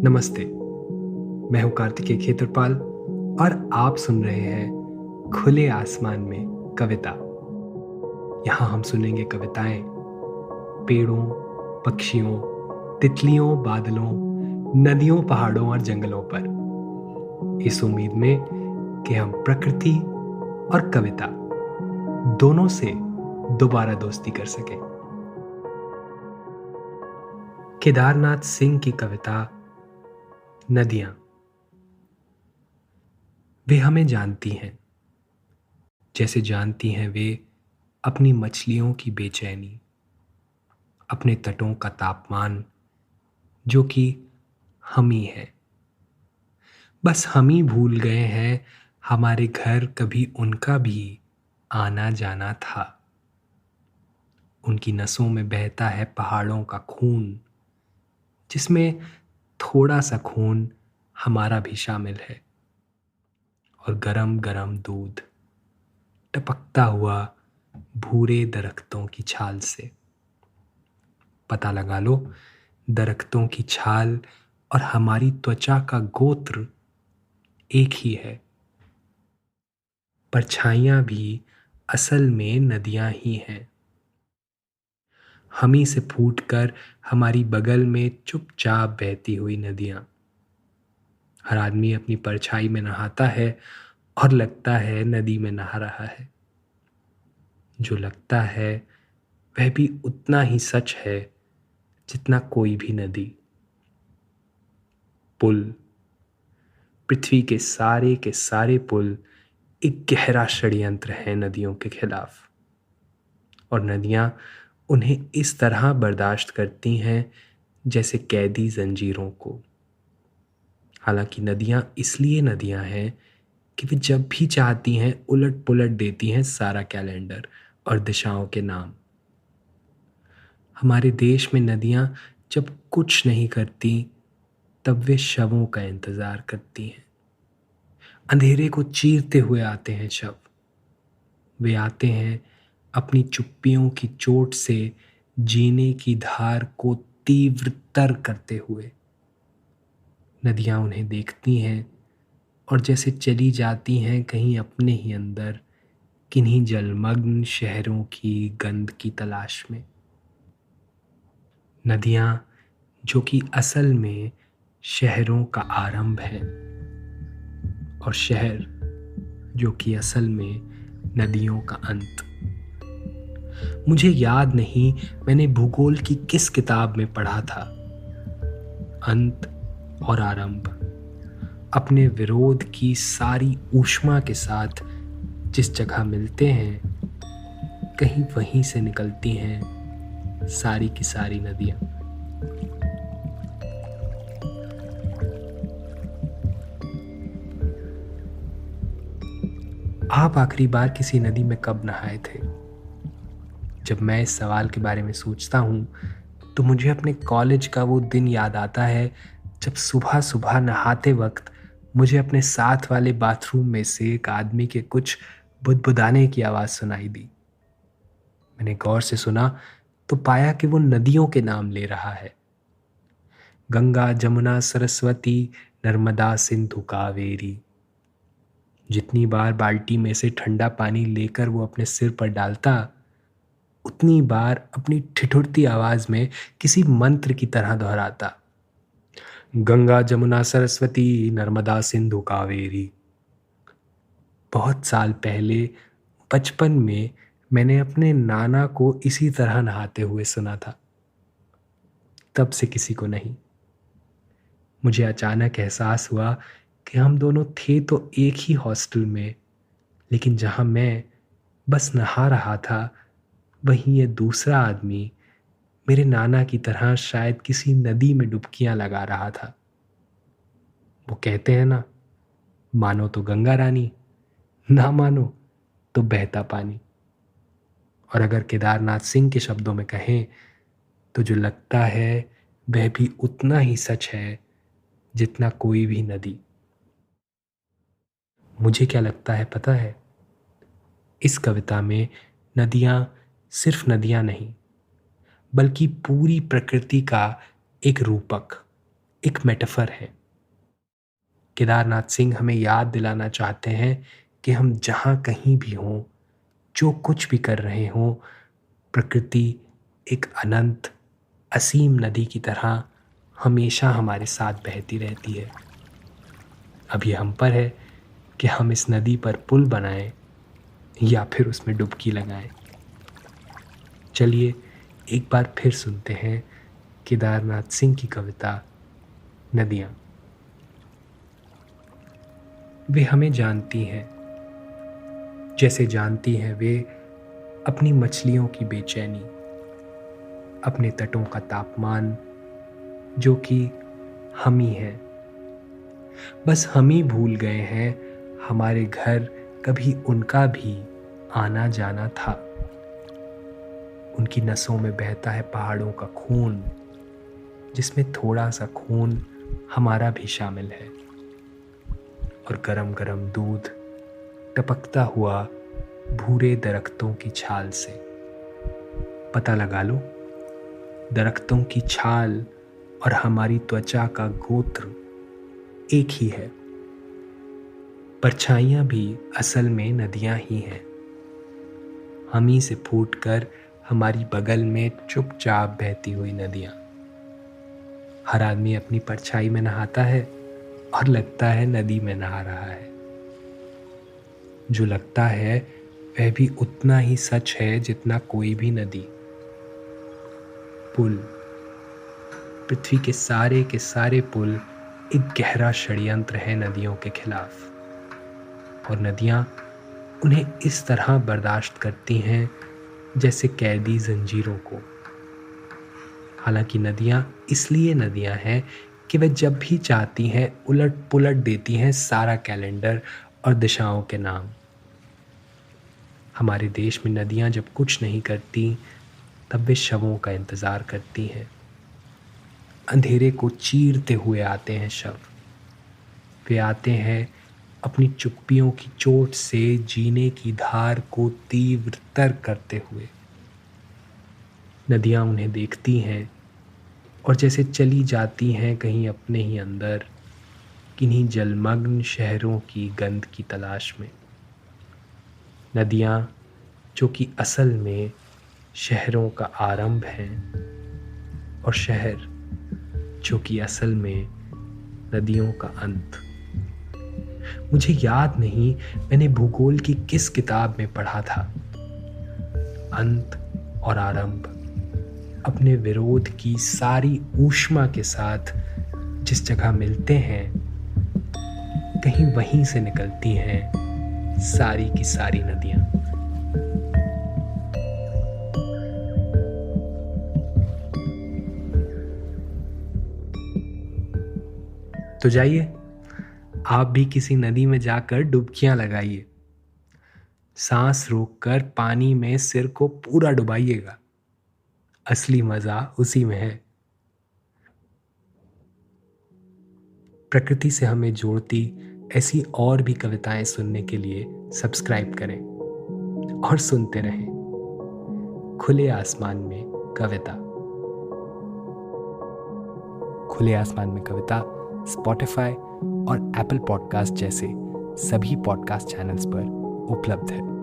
नमस्ते। मैं हूं कार्तिकेय खेत्रपाल और आप सुन रहे हैं खुले आसमान में कविता। यहां हम सुनेंगे कविताएं पेड़ों, पक्षियों, तितलियों, बादलों, नदियों, पहाड़ों और जंगलों पर, इस उम्मीद में कि हम प्रकृति और कविता दोनों से दोबारा दोस्ती कर सकें। केदारनाथ सिंह की कविता नदियां। वे हमें जानती हैं, जैसे जानती हैं वे अपनी मछलियों की बेचैनी, अपने तटों का तापमान, जो कि हम ही हैं। बस हम ही भूल गए हैं हमारे घर कभी उनका भी आना जाना था। उनकी नसों में बहता है पहाड़ों का खून, जिसमें थोड़ा सा खून हमारा भी शामिल है। और गरम गरम दूध टपकता हुआ भूरे दरख्तों की छाल से। पता लगा लो, दरख्तों की छाल और हमारी त्वचा का गोत्र एक ही है। परछाइयां भी असल में नदियां ही हैं। हम ही से फूटकर हमारी बगल में चुपचाप बहती हुई नदियां। हर आदमी अपनी परछाई में नहाता है और लगता है नदी में नहा रहा है। जो लगता है वह भी उतना ही सच है जितना कोई भी नदी। पुल, पृथ्वी के सारे पुल एक गहरा षड्यंत्र है नदियों के खिलाफ। और नदियां उन्हें इस तरह बर्दाश्त करती हैं जैसे कैदी जंजीरों को। हालांकि नदियां इसलिए नदियां हैं कि वे जब भी चाहती हैं उलट पुलट देती हैं सारा कैलेंडर और दिशाओं के नाम। हमारे देश में नदियां जब कुछ नहीं करती, तब वे शवों का इंतजार करती हैं। अंधेरे को चीरते हुए आते हैं शव। वे आते हैं अपनी चुप्पियों की चोट से जीने की धार को तीव्रतर करते हुए। नदियां उन्हें देखती हैं और जैसे चली जाती हैं कहीं अपने ही अंदर, किन्हीं जलमग्न शहरों की गंध की तलाश में। नदियां जो कि असल में शहरों का आरंभ है, और शहर जो कि असल में नदियों का अंत। मुझे याद नहीं मैंने भूगोल की किस किताब में पढ़ा था। अंत और आरंभ अपने विरोध की सारी ऊष्मा के साथ जिस जगह मिलते हैं, कहीं वहीं से निकलती हैं सारी की सारी नदियां। आप आखिरी बार किसी नदी में कब नहाए थे? जब मैं इस सवाल के बारे में सोचता हूँ तो मुझे अपने कॉलेज का वो दिन याद आता है जब सुबह सुबह नहाते वक्त मुझे अपने साथ वाले बाथरूम में से एक आदमी के कुछ बुदबुदाने की आवाज़ सुनाई दी। मैंने गौर से सुना तो पाया कि वो नदियों के नाम ले रहा है। गंगा, जमुना, सरस्वती, नर्मदा, सिंधु, कावेरी। जितनी बार बाल्टी में से ठंडा पानी लेकर वो अपने सिर पर डालता, उतनी बार अपनी ठिठुरती आवाज में किसी मंत्र की तरह दोहराता, गंगा, जमुना, सरस्वती, नर्मदा, सिंधु, कावेरी। बहुत साल पहले बचपन में मैंने अपने नाना को इसी तरह नहाते हुए सुना था। तब से किसी को नहीं। मुझे अचानक एहसास हुआ कि हम दोनों थे तो एक ही हॉस्टल में, लेकिन जहां मैं बस नहा रहा था, वहीं ये दूसरा आदमी मेरे नाना की तरह शायद किसी नदी में डुबकियां लगा रहा था। वो कहते हैं ना, मानो तो गंगा रानी, ना मानो तो बहता पानी। और अगर केदारनाथ सिंह के शब्दों में कहें तो जो लगता है वह भी उतना ही सच है जितना कोई भी नदी। मुझे क्या लगता है पता है? इस कविता में नदियां सिर्फ नदियां नहीं, बल्कि पूरी प्रकृति का एक रूपक, एक मेटाफर है। केदारनाथ सिंह हमें याद दिलाना चाहते हैं कि हम जहाँ कहीं भी हों, जो कुछ भी कर रहे हों, प्रकृति एक अनंत असीम नदी की तरह हमेशा हमारे साथ बहती रहती है। अब ये हम पर है कि हम इस नदी पर पुल बनाएं या फिर उसमें डुबकी लगाएं। चलिए एक बार फिर सुनते हैं केदारनाथ सिंह की कविता नदियाँ। वे हमें जानती हैं, जैसे जानती हैं वे अपनी मछलियों की बेचैनी, अपने तटों का तापमान, जो कि हम ही हैं। बस हम ही भूल गए हैं हमारे घर कभी उनका भी आना जाना था। उनकी नसों में बहता है पहाड़ों का खून, जिसमें थोड़ा सा खून हमारा भी शामिल है। और गरम गरम दूध टपकता हुआ भूरे दरख्तों की छाल से। पता लगा लो, दरख्तों की छाल और हमारी त्वचा का गोत्र एक ही है। परछाइयां भी असल में नदियां ही हैं। हम ही से फूटकर हमारी बगल में चुपचाप बहती हुई नदियां। हर आदमी अपनी परछाई में नहाता है और लगता है नदी में नहा रहा है। जो लगता है वह भी उतना ही सच है जितना कोई भी नदी। पुल, पृथ्वी के सारे पुल एक गहरा षड्यंत्र है नदियों के खिलाफ। और नदियां उन्हें इस तरह बर्दाश्त करती हैं जैसे कैदी जंजीरों को। हालांकि नदियां इसलिए नदियां हैं कि वे जब भी चाहती हैं उलट पुलट देती हैं सारा कैलेंडर और दिशाओं के नाम। हमारे देश में नदियां जब कुछ नहीं करती तब वे शवों का इंतजार करती हैं। अंधेरे को चीरते हुए आते हैं शव। वे आते हैं अपनी चुप्पियों की चोट से जीने की धार को तीव्रतर करते हुए। नदियां उन्हें देखती हैं और जैसे चली जाती हैं कहीं अपने ही अंदर, किन्हीं जलमग्न शहरों की गंध की तलाश में। नदियां जो कि असल में शहरों का आरंभ हैं, और शहर जो कि असल में नदियों का अंत। मुझे याद नहीं मैंने भूगोल की किस किताब में पढ़ा था। अंत और आरंभ अपने विरोध की सारी ऊष्मा के साथ जिस जगह मिलते हैं, कहीं वहीं से निकलती हैं सारी की सारी नदियां। तो जाइए, आप भी किसी नदी में जाकर डुबकियां लगाइए। सांस रोककर पानी में सिर को पूरा डुबाइएगा। असली मजा उसी में है। प्रकृति से हमें जोड़ती ऐसी और भी कविताएं सुनने के लिए सब्सक्राइब करें और सुनते रहें खुले आसमान में कविता। खुले आसमान में कविता स्पॉटिफाई और एप्पल पॉडकास्ट जैसे सभी पॉडकास्ट चैनल्स पर उपलब्ध है।